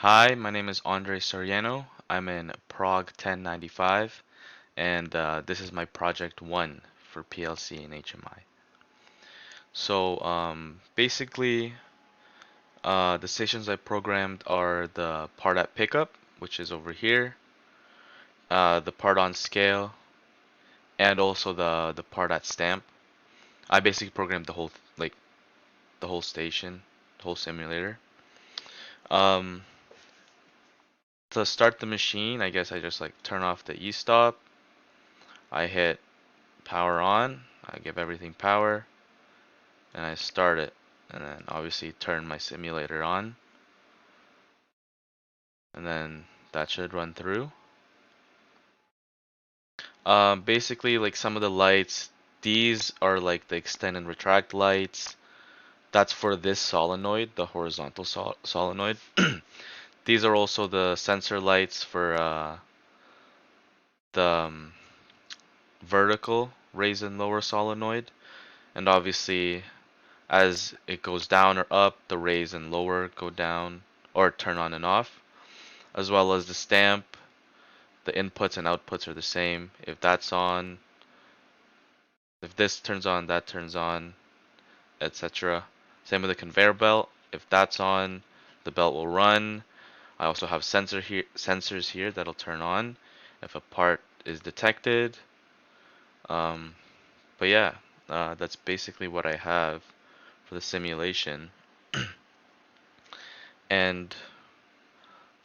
Hi, my name is Andre Soriano. I'm in PROG1095, and this is my project 1 for PLC and HMI. So basically, the stations I programmed are the part at pickup, which is over here, the part on scale, and also the part at stamp. I basically programmed the whole the whole station, the whole simulator. Um, to start the machine, I guess I just turn off the e-stop. I hit power on, I give everything power, and I start it, and then obviously turn my simulator on, and then that should run through. Basically, some of the lights, these are like the extend and retract lights. That's for this solenoid, the horizontal solenoid. These are also the sensor lights for the vertical raise and lower solenoid, and obviously as it goes down or up, the raise and lower go down or turn on and off, as well as the stamp. The inputs and outputs are the same. If that's on, if this turns on, that turns on, etc. Same with the conveyor belt. If that's on, the belt will run. I also have sensors here that'll turn on if a part is detected. Um, but yeah, that's basically what I have for the simulation. And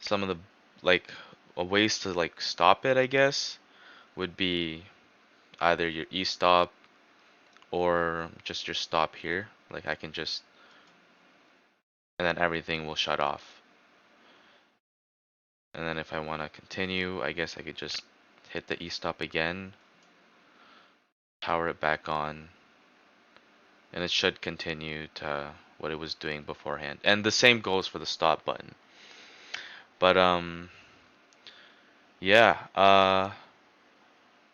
some of the like ways to stop it, I guess, would be either your e-stop or just your stop here. Like I can just, and then everything will shut off. And then if I want to continue, I guess I could just hit the e-stop again, power it back on, and it should continue to what it was doing beforehand. And the same goes for the stop button. But yeah,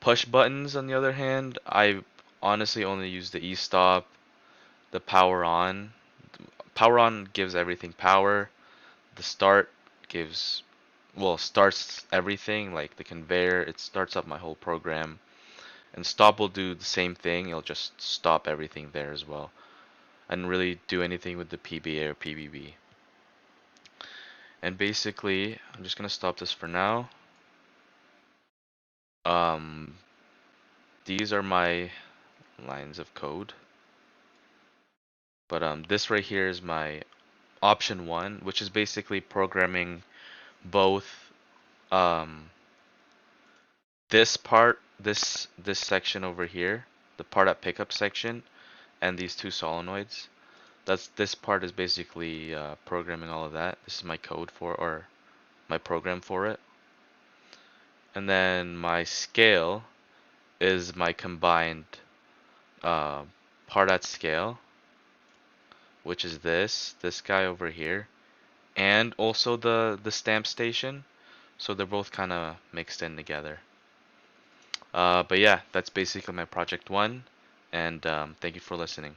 push buttons on the other hand, I honestly only use the e-stop, the power on. Power on gives everything power. The start gives, well, starts everything, like the conveyor. It starts up my whole program. And stop will do the same thing. It'll just stop everything there as well. I didn't really do anything with the PBA or PBB. And basically, I'm just gonna stop this for now. Um, these are my lines of code. But this right here is my option 1, which is basically programming both um, this part, this section over here, the part at pickup section, and these two solenoids. This part is basically programming all of that. This is my code for, or my program for it. And then my scale is my combined uh, part at scale, which is this guy over here, and also the stamp station. So they're both kind of mixed in together. But yeah, that's basically my project 1, and thank you for listening.